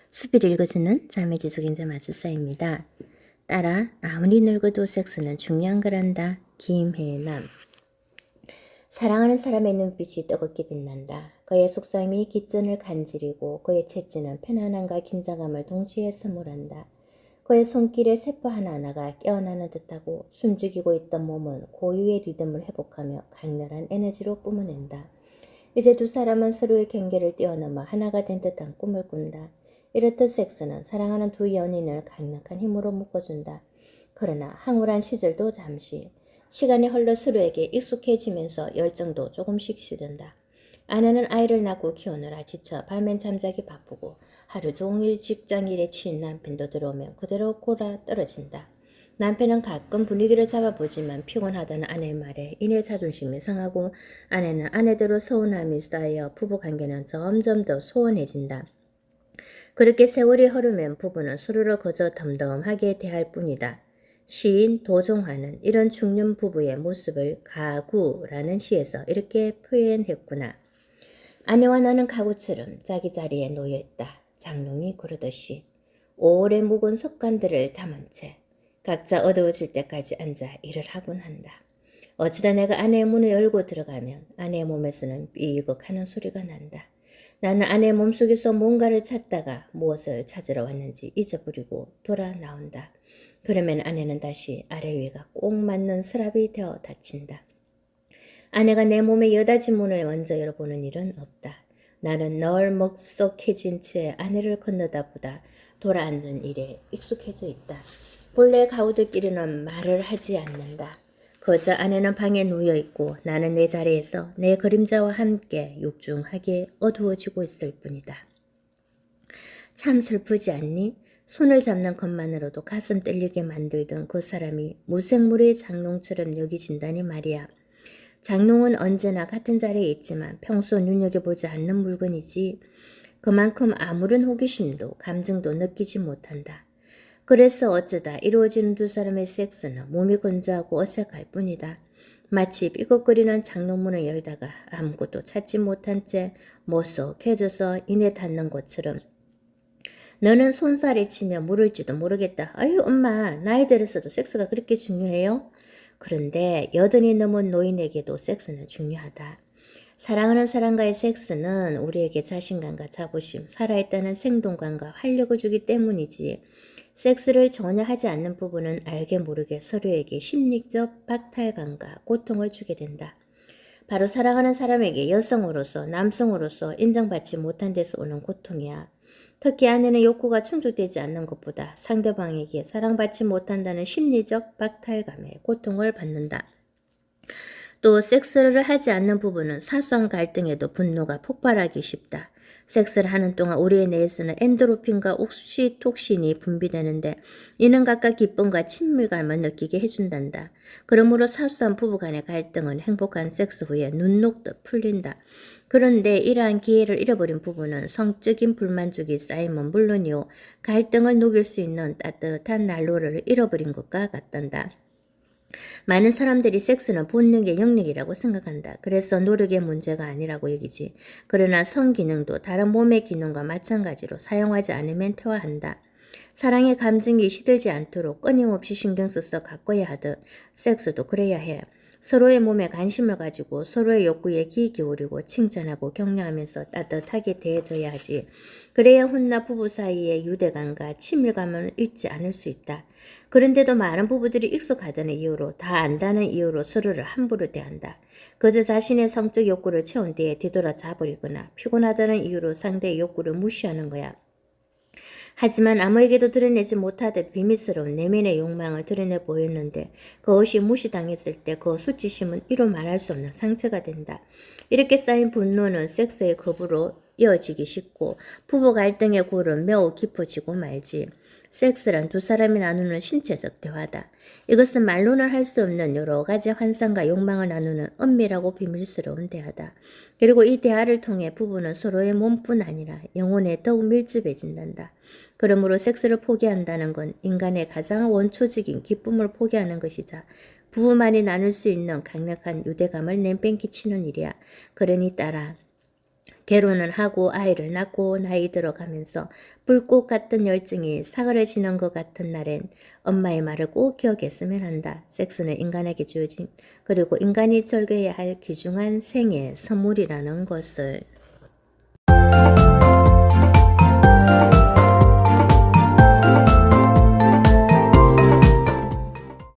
수비를 읽어주는 자매 지속인자 마주사입니다. 따라 아무리 늙어도 섹스는 중요한 거란다. 김혜남. 사랑하는 사람의 눈빛이 뜨겁게 빛난다. 그의 속삭임이 깃전을 간지리고 그의 채찍은 편안함과 긴장감을 동시에 선물한다. 그의 손길에 세포 하나하나가 깨어나는 듯하고 숨죽이고 있던 몸은 고유의 리듬을 회복하며 강렬한 에너지로 뿜어낸다. 이제 두 사람은 서로의 경계를 뛰어넘어 하나가 된 듯한 꿈을 꾼다. 이렇듯 섹스는 사랑하는 두 연인을 강력한 힘으로 묶어준다. 그러나 황홀한 시절도 잠시, 시간이 흘러 서로에게 익숙해지면서 열정도 조금씩 식은다. 아내는 아이를 낳고 키우느라 지쳐 밤엔 잠자기 바쁘고 하루 종일 직장일에 치인 남편도 들어오면 그대로 골아 떨어진다. 남편은 가끔 분위기를 잡아보지만 피곤하다는 아내의 말에 이내 자존심이 상하고 아내는 아내대로 서운함이 쌓여 부부관계는 점점 더 소원해진다. 그렇게 세월이 흐르면 부부는 서로를 그저 덤덤하게 대할 뿐이다. 시인 도종환은 이런 중년 부부의 모습을 가구라는 시에서 이렇게 표현했구나. 아내와 나는 가구처럼 자기 자리에 놓여있다. 장롱이 그러듯이 오래 묵은 습관들을 담은 채 각자 어두워질 때까지 앉아 일을 하곤 한다. 어쩌다 내가 아내의 문을 열고 들어가면 아내의 몸에서는 삐걱하는 소리가 난다. 나는 아내의 몸속에서 뭔가를 찾다가 무엇을 찾으러 왔는지 잊어버리고 돌아 나온다. 그러면 아내는 다시 아래 위가 꼭 맞는 서랍이 되어 닫힌다. 아내가 내 몸의 여닫이 문을 먼저 열어보는 일은 없다. 나는 널 먹썩해진 채 아내를 건너다보다 돌아앉은 일에 익숙해져 있다. 본래 가우들끼리는 말을 하지 않는다. 거저 아내는 방에 누워있고 나는 내 자리에서 내 그림자와 함께 육중하게 어두워지고 있을 뿐이다. 참 슬프지 않니? 손을 잡는 것만으로도 가슴 떨리게 만들던 그 사람이 무생물의 장롱처럼 여기진다니 말이야. 장롱은 언제나 같은 자리에 있지만 평소 눈여겨보지 않는 물건이지 그만큼 아무런 호기심도 감정도 느끼지 못한다. 그래서 어쩌다 이루어지는 두 사람의 섹스는 몸이 건조하고 어색할 뿐이다. 마치 삐걱거리는 장롱문을 열다가 아무것도 찾지 못한 채 모석해져서 이내 닿는 것처럼 너는 손살에 치며 물을지도 모르겠다. 아유 엄마 나이 들어서도 섹스가 그렇게 중요해요? 그런데 여든이 넘은 노인에게도 섹스는 중요하다. 사랑하는 사람과의 섹스는 우리에게 자신감과 자부심, 살아있다는 생동감과 활력을 주기 때문이지. 섹스를 전혀 하지 않는 부부는 알게 모르게 서로에게 심리적 박탈감과 고통을 주게 된다. 바로 사랑하는 사람에게 여성으로서 남성으로서 인정받지 못한 데서 오는 고통이야. 특히 아내는 욕구가 충족되지 않는 것보다 상대방에게 사랑받지 못한다는 심리적 박탈감에 고통을 받는다. 또 섹스를 하지 않는 부부는 사소한 갈등에도 분노가 폭발하기 쉽다. 섹스를 하는 동안 우리의 뇌에서는 엔도르핀과 옥시톡신이 분비되는데 이는 각각 기쁨과 친밀감을 느끼게 해준단다. 그러므로 사소한 부부간의 갈등은 행복한 섹스 후에 눈 녹듯 풀린다. 그런데 이러한 기회를 잃어버린 부부는 성적인 불만족이 쌓이면 물론이요 갈등을 녹일 수 있는 따뜻한 난로를 잃어버린 것과 같단다. 많은 사람들이 섹스는 본능의 영역이라고 생각한다. 그래서 노력의 문제가 아니라고 여기지. 그러나 성기능도 다른 몸의 기능과 마찬가지로 사용하지 않으면 퇴화한다. 사랑의 감정이 시들지 않도록 끊임없이 신경 써서 가꿔야 하듯 섹스도 그래야 해. 서로의 몸에 관심을 가지고 서로의 욕구에 귀 기울이고 칭찬하고 격려하면서 따뜻하게 대해줘야 하지. 그래야 혼나 부부 사이의 유대감과 친밀감을 잃지 않을 수 있다. 그런데도 많은 부부들이 익숙하다는 이유로 다 안다는 이유로 서로를 함부로 대한다. 그저 자신의 성적 욕구를 채운 뒤에 뒤돌아 자버리거나 피곤하다는 이유로 상대의 욕구를 무시하는 거야. 하지만 아무에게도 드러내지 못하듯 비밀스러운 내면의 욕망을 드러내 보였는데 그것이 무시당했을 때 그 수치심은 이루 말할 수 없는 상처가 된다. 이렇게 쌓인 분노는 섹스의 겁으로 이어지기 쉽고 부부 갈등의 골은 매우 깊어지고 말지. 섹스란 두 사람이 나누는 신체적 대화다. 이것은 말로는 할 수 없는 여러 가지 환상과 욕망을 나누는 은밀하고 비밀스러운 대화다. 그리고 이 대화를 통해 부부는 서로의 몸뿐 아니라 영혼에 더욱 밀접해진단다. 그러므로 섹스를 포기한다는 건 인간의 가장 원초적인 기쁨을 포기하는 것이자 부부만이 나눌 수 있는 강력한 유대감을 내팽개치는 일이야. 그러니 따라 결혼을 하고 아이를 낳고 나이 들어가면서 불꽃 같은 열정이 사그러지는 것 같은 날엔 엄마의 말을 꼭 기억했으면 한다. 섹스는 인간에게 주어진 그리고 인간이 즐겨야 할 귀중한 생애 선물이라는 것을.